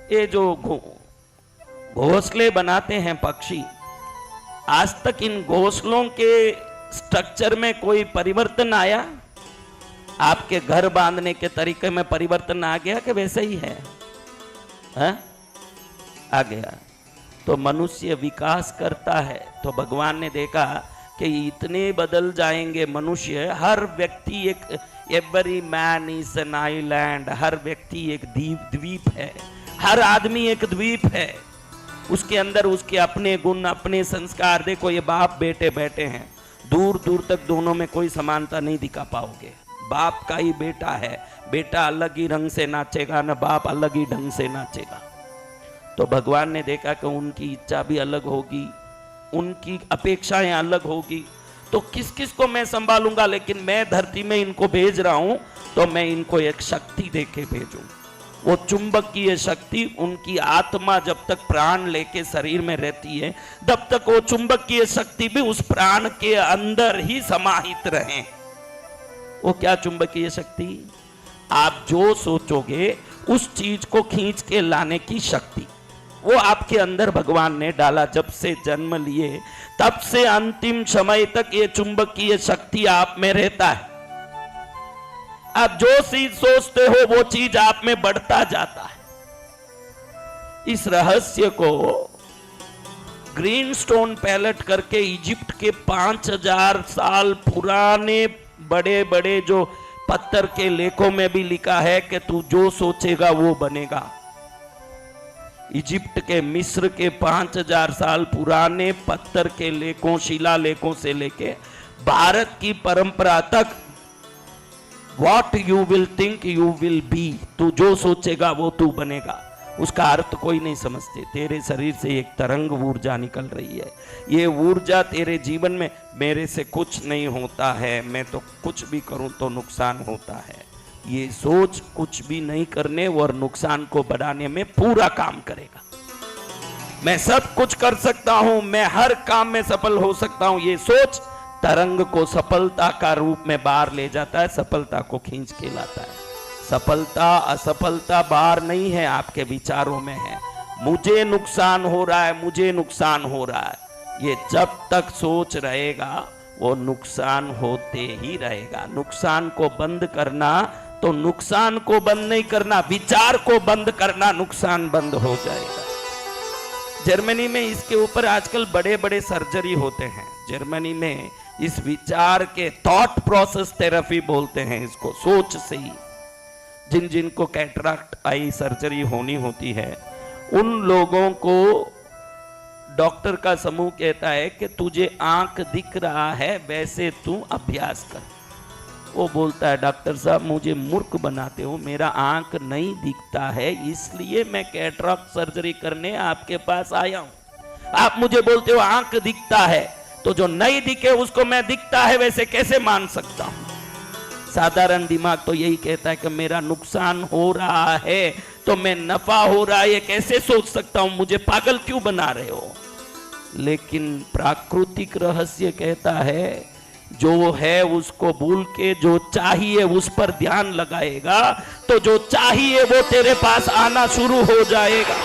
ये जो घोंसले बनाते हैं पक्षी, आज तक इन घोंसलों के स्ट्रक्चर में कोई परिवर्तन आया? आपके घर बांधने के तरीके में परिवर्तन आ गया कि वैसे ही है? आ गया। तो मनुष्य विकास करता है तो भगवान ने देखा कि इतने बदल जाएंगे मनुष्य। हर व्यक्ति एक, every man is an island, हर व्यक्ति एक द्वीप है, हर आदमी एक द्वीप है। उसके अंदर उसके अपने गुण, अपने संस्कार। देखो ये बाप बेटे बैठे हैं, दूर दूर तक दोनों में कोई समानता नहीं दिखा पाओगे। बाप का ही बेटा है, बेटा अलग ही रंग से नाचेगा ना, बाप अलग ही ढंग से नाचेगा। तो भगवान ने देखा कि उनकी इच्छा भी अलग होगी, उनकी अपेक्षाएं अलग होगी, तो किस किस को मैं संभालूंगा। लेकिन मैं धरती में इनको भेज रहा हूं तो मैं इनको एक शक्ति देके भेजूं। वो चुंबकीय शक्ति, उनकी आत्मा जब तक प्राण लेके शरीर में रहती है तब तक वो चुंबकीय शक्ति भी उस प्राण के अंदर ही समाहित रहे। वो क्या चुंबकीय शक्ति? आप जो सोचोगे उस चीज को खींच के लाने की शक्ति, वो आपके अंदर भगवान ने डाला। जब से जन्म लिए तब से अंतिम समय तक ये चुंबकीय शक्ति आप में रहता है। आप जो चीज सोचते हो वो चीज आप में बढ़ता जाता है। इस रहस्य को ग्रीन स्टोन पैलेट करके इजिप्ट के 5000 साल पुराने बड़े बड़े जो पत्थर के लेखों में भी लिखा है कि तू जो सोचेगा वो बनेगा। इजिप्ट के, मिस्र के 5000 साल पुराने पत्थर के लेखों, शिलालेखों से लेके भारत की परंपरा तक, What you will think you will be, तू जो सोचेगा वो तू बनेगा। उसका अर्थ कोई नहीं समझते। तेरे शरीर से एक तरंग ऊर्जा निकल रही है, ये ऊर्जा तेरे जीवन में, मेरे से कुछ नहीं होता है, मैं तो कुछ भी करूं तो नुकसान होता है, ये सोच कुछ भी नहीं करने और नुकसान को बढ़ाने में पूरा काम करेगा। मैं सब कुछ कर सकता हूं, मैं हर काम में सफल हो सकता हूं, ये सोच तरंग को सफलता का रूप में बाहर ले जाता है, सफलता को खींच के लाता है। सफलता असफलता बाहर नहीं है, आपके विचारों में है। मुझे नुकसान हो रहा है, मुझे नुकसान हो रहा है, ये जब तक सोच रहेगा वो नुकसान होते ही रहेगा। नुकसान को बंद करना तो नुकसान को बंद नहीं करना, विचार को बंद करना, नुकसान बंद हो जाएगा। जर्मनी में इसके ऊपर आजकल बड़े बड़े सर्जरी होते हैं। जर्मनी में इस विचार के, थॉट प्रोसेस थेरेपी बोलते हैं इसको, सोच से ही जिन जिन को कैटरेक्ट आई सर्जरी होनी होती है, उन लोगों को डॉक्टर का समूह कहता है कि तुझे आंख दिख रहा है वैसे तू अभ्यास कर। वो बोलता है डॉक्टर साहब मुझे मूर्ख बनाते हो, मेरा आंख नहीं दिखता है इसलिए मैं कैटरेक्ट सर्जरी करने आपके पास आया हूं। आप मुझे बोलते हो आंख दिखता है, तो जो नहीं दिखे उसको मैं दिखता है वैसे कैसे मान सकता हूं? साधारण दिमाग तो यही कहता है कि मेरा नुकसान हो रहा है तो मैं नफा हो रहा है ये कैसे सोच सकता हूं, मुझे पागल क्यों बना रहे हो? लेकिन प्राकृतिक रहस्य कहता है जो है उसको भूल के जो चाहिए उस पर ध्यान लगाएगा तो जो चाहिए वो तेरे पास आना शुरू हो जाएगा।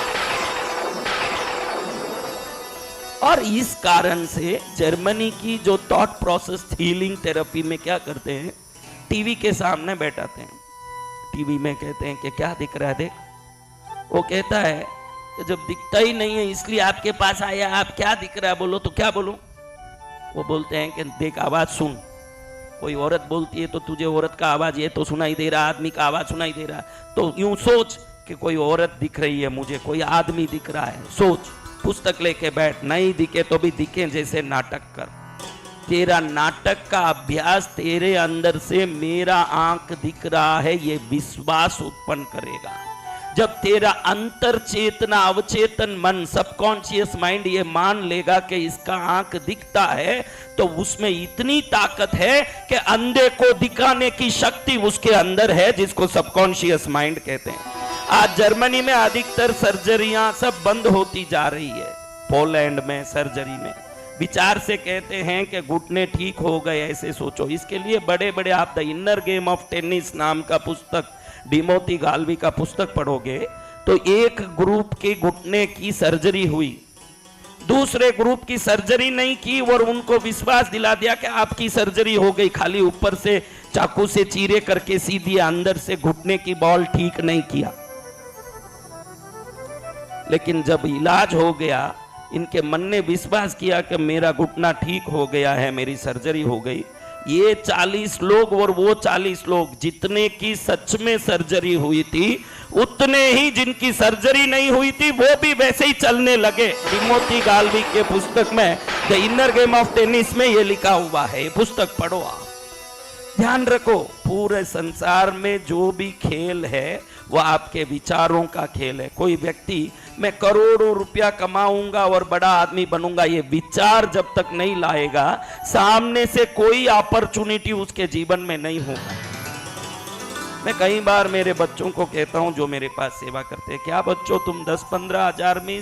और इस कारण से जर्मनी की जो थॉट प्रोसेस हीलिंग थेरेपी में क्या करते हैं, टीवी के सामने बैठाते हैं, टीवी में कहते हैं कि क्या दिख रहा है देख, वो कहता है कि जब दिखता ही नहीं है इसलिए आपके पास आया, आप क्या दिख रहा है बोलो, तो क्या बोलूं? वो बोलते हैं कि देख आवाज सुन, कोई औरत बोलती है तो तुझे औरत का आवाज ये तो सुनाई दे रहा, आदमी का आवाज सुनाई दे रहा है, तो यूं सोच कि कोई औरत दिख रही है मुझे, कोई आदमी दिख रहा है, सोच, पुस्तक लेके बैठ, नहीं दिखे तो भी दिखे जैसे नाटक कर। तेरा नाटक का अभ्यास तेरे अंदर से मेरा आंख दिख रहा है ये विश्वास उत्पन्न करेगा। जब तेरा अंतर चेतना, अवचेतन मन, सबकॉन्शियस माइंड ये मान लेगा कि इसका आंख दिखता है तो उसमें इतनी ताकत है कि अंधे को दिखाने की शक्ति उसके अंदर है, जिसको सबकॉन्शियस माइंड कहते हैं। आज जर्मनी में अधिकतर सर्जरियां सब बंद होती जा रही है। पोलैंड में सर्जरी में विचार से कहते हैं कि घुटने ठीक हो गए, ऐसे सोचो। इसके लिए बड़े बड़े, आप the inner game of tennis नाम का पुस्तक, डिमोती गाल्वी का पुस्तक पढ़ोगे तो एक ग्रुप के घुटने की सर्जरी हुई, दूसरे ग्रुप की सर्जरी नहीं की और उनको विश्वास दिला दिया कि आपकी सर्जरी हो गई, खाली ऊपर से चाकू से चीरे करके सीधी अंदर से घुटने की बॉल ठीक नहीं किया। लेकिन जब इलाज हो गया, इनके मन ने विश्वास किया कि मेरा घुटना ठीक हो गया है, मेरी सर्जरी हो गई। ये 40 लोग और वो 40 लोग, जितने की सच में सर्जरी हुई थी उतने ही जिनकी सर्जरी नहीं हुई थी वो भी वैसे ही चलने लगे। टिमोथी गाल्वी के पुस्तक में the inner game of tennis में ये लिखा हुआ है, ये पुस्तक पढ़ो आप। ध्यान रखो, पूरे संसार में जो भी खेल है वो आपके विचारों का खेल है। कोई व्यक्ति मैं करोड़ों रुपया कमाऊंगा और बड़ा आदमी बनूंगा, ये विचार जब तक नहीं लाएगा सामने से कोई अपॉर्चुनिटी उसके जीवन में नहीं होगा। मैं कई बार मेरे बच्चों को कहता हूं जो मेरे पास सेवा करते हैं, क्या बच्चों तुम 10-15 हजार में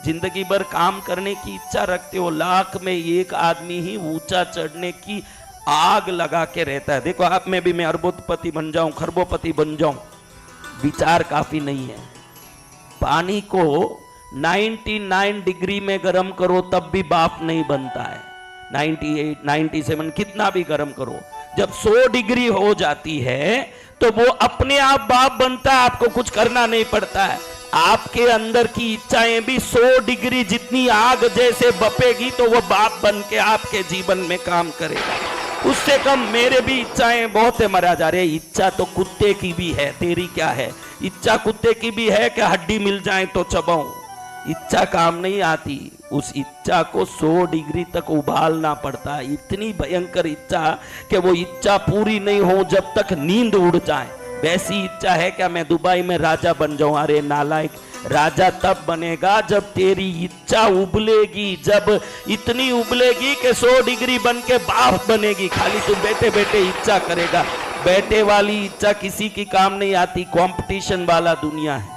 जिंदगी भर काम करने की इच्छा रखते हो, लाख में एक आदमी ही ऊंचा चढ़ने की आग लगा के रहता है। देखो आप में भी मैं अरबोपति बन जाऊं, खरबोपति बन जाऊं, विचार काफी नहीं है। पानी को 99 डिग्री में गर्म करो तब भी बाप नहीं बनता है, 98, 97 कितना भी गर्म करो, जब 100 डिग्री हो जाती है तो वो अपने आप बाप बनता है, आपको कुछ करना नहीं पड़ता है। आपके अंदर की इच्छाएं भी 100 डिग्री जितनी आग जैसे बपेगी तो वो बाप बन के आपके जीवन में काम करेगा। उससे कम मेरे भी इच्छाएं बहुत है महाराज। अरे इच्छा तो कुत्ते की भी है, तेरी क्या है? इच्छा कुत्ते की भी है कि हड्डी मिल जाए तो चबाऊं। इच्छा काम नहीं आती, उस इच्छा को 100 डिग्री तक उबालना पड़ता है। इतनी भयंकर इच्छा कि वो इच्छा पूरी नहीं हो जब तक नींद उड़ जाए। वैसी इच्छा है क्या मैं दुबई में राजा बन जाऊं? अरे नालायक, राजा तब बनेगा जब तेरी इच्छा उबलेगी, जब इतनी उबलेगी कि 100 डिग्री बन के बाप बनेगी। खाली तू बैठे बैठे इच्छा करेगा, बैठे वाली इच्छा किसी की काम नहीं आती। कंपटीशन वाला दुनिया है।